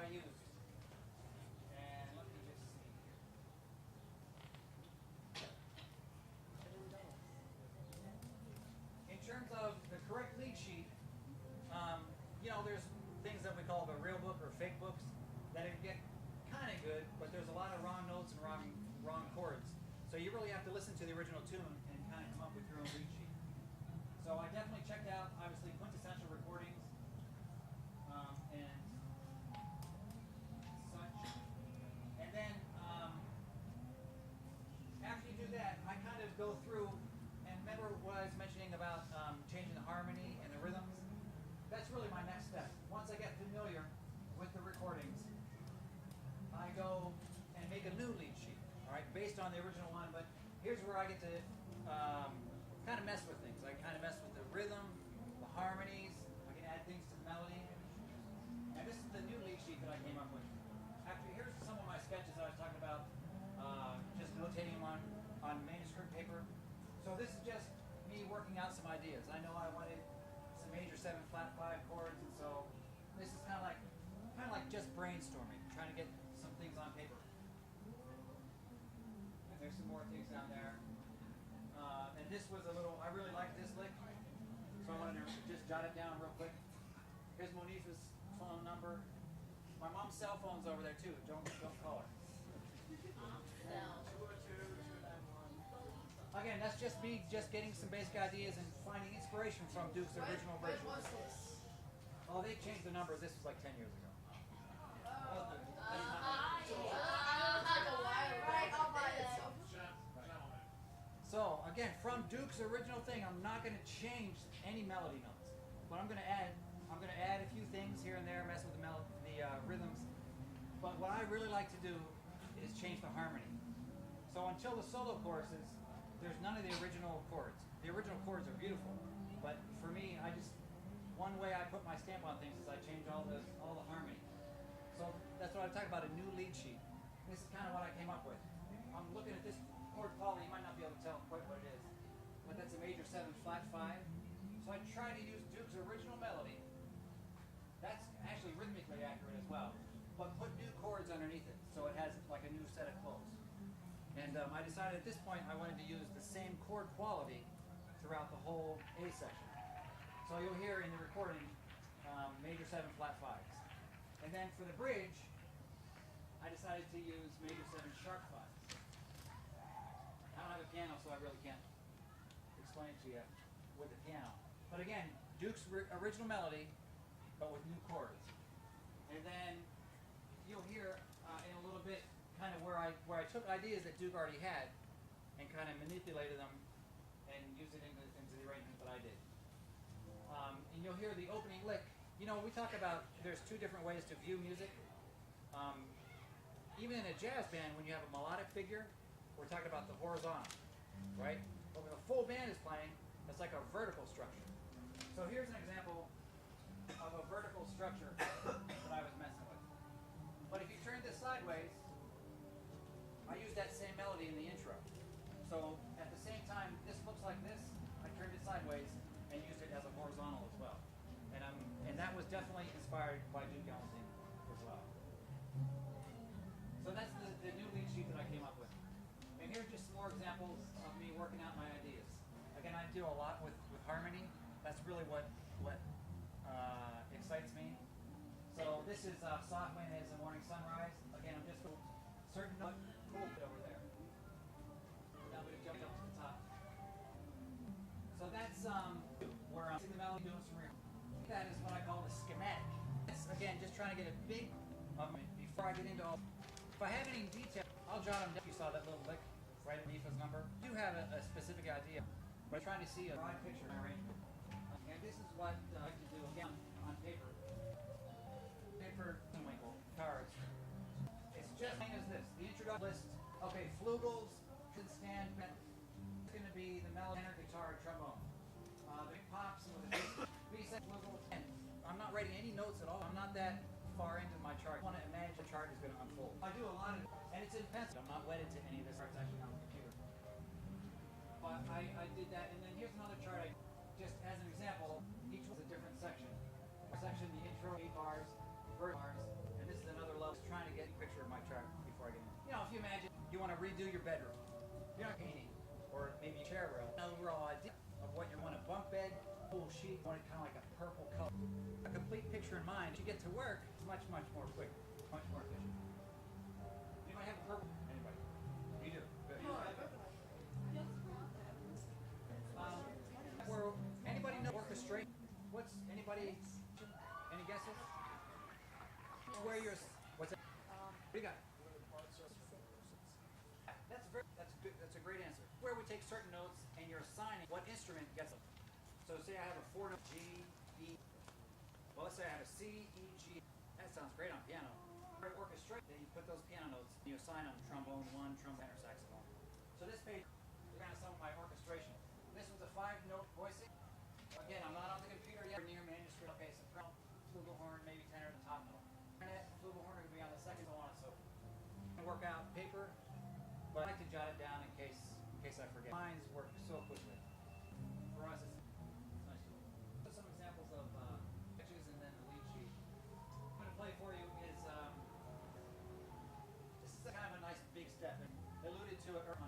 I used. And let me just see here. In terms of the correct lead sheet, you know, there's things that we call the real book or fake books that get kind of good, but there's a lot of wrong notes and wrong chords. So you really have to listen to the original tune and kind of come up with your own lead sheet. So I definitely checked out, obviously, quintessential recordings and such. And then after you do that, I kind of go through, and remember what I was mentioning about changing the harmony and the rhythms? That's really my next step. Once I get familiar with the recordings, I go and make a new lead sheet, all right, based on the original one. But here's where I get to kind of mess with things. I kind of mess with the rhythm, the harmonies. I can add things to the melody. And this is the new lead sheet that I came up with. After here's some of my sketches I was talking about, just notating them on manuscript paper. So this is just me working out some ideas. I know I wanted some major 7 flat 5 chords, and so this is kind of like just brainstorming, trying to get some things on paper. And there's some more things down there. And this was a little, I really liked this lick, so I wanted to just jot it down real quick. Here's Monique's phone number. My mom's cell phone's over there too. Don't call her. Again, that's just me just getting some basic ideas and finding inspiration from Duke's original version. Oh, they changed the number. This was like 10 years ago. So again, from Duke's original thing, I'm not going to change any melody notes. But I'm going to add a few things here and there, mess with the rhythms. But what I really like to do is change the harmony. So until the solo choruses, there's none of the original chords. The original chords are beautiful, but for me, one way I put my stamp on things is I change all the harmony. So that's what I talk about, a new lead sheet. This is kind of what I came up with. I'm looking at this chord quality. You might not be able to tell quite what it is, but that's a major 7 flat 5. So I try to use Duke's original melody. That's actually rhythmically accurate as well, but put new chords underneath it, so it has like a new set of clothes. And I decided at this point I wanted to use the same chord quality throughout the whole A section. So you'll hear in the recording major 7 flat 5s. And then for the bridge, I decided to use major 7 sharp 5s. I don't have a piano, so I really can't explain it to you with the piano. But again, Duke's original melody, but with new chords. And then you'll hear in a little bit kind of where I took ideas that Duke already had and kind of manipulated them and used it into the arrangement that I did. And you'll hear the opening lick. You know, we talk about there's 2 different ways to view music. Even in a jazz band, when you have a melodic figure, we're talking about the horizontal, right? But when a full band is playing, it's like a vertical structure. So here's an example of a vertical structure that I was messing with. But if you turn this sideways, I use that same melody in the intro. So at the same time, this looks like this, I turned it sideways and used it as a horizontal as well. And that was definitely inspired by Duke Ellington as well. So that's the new lead sheet that I came up with. And here's just some more examples of me working out my ideas. Again, I do a lot with harmony. That's really what excites me. So this is Soft Wind as a Morning Sunrise. Again, I'm just a certain note cool over there. Now I'm going to jump up to the top. So that's where I'm seeing the melody doing some real. That is what I call the schematic. It's, again, just trying to get a big before I get into all. If I have any detail, I'll jot them down. You saw that little lick right underneath his number. I do have a specific idea, but I'm trying to see a broad picture in arrangement. And this is what I like to do again on paper. Paper winkle cards. It's just plain as this. The introduction list. Okay, flugels, stand. It's going to be the melody, tenor, guitar, trombone. The big pops with a B-set flugel. And I'm not writing any notes at all. I'm not that far into my chart. I want to imagine the chart is going to unfold. I do a lot of it, and it's in pencil. I'm not wedded to any of this. It's actually on the computer. But I did that, and then here's another chart. Just as an example, each one's a different section. Section, the intro, 8 bars, verse bars, and this is another picture of my track before I get in. You know, if you imagine you want to redo your bedroom, you're not painting, or maybe chair rail, an overall idea of what you want a bunk bed, full sheet, want it kind of like a purple color. A complete picture in mind. You get to work, it's much more quick, much more efficient. Anybody have a purple? Anybody? You do. Good. Where anybody know orchestration? What's anybody? Any guesses? Where you're? What's that? What do you got? That's a great answer. Where we take certain notes and you're assigning what instrument gets them. So say I have a 4-note G, E. Well, let's say I have a C, E, G. That sounds great on piano. For orchestration, then you put those piano notes and you assign them trombone 1, trombone, or saxophone. So this page is kind of some of my orchestration. This was a 5-note voicing. Again, I'm not on the computer yet. Near manuscript. Okay, soprano, flugelhorn, maybe tenor at the top note. Flugelhorn will be on the second, so on and so forth. I'm gonna work out paper, but I like to jot it down in case I forget. Minds work so quickly. For us, it's nice. So some examples of pitches and then the lead sheet. I'm gonna play for you is this is kind of a nice big step. I alluded to it earlier.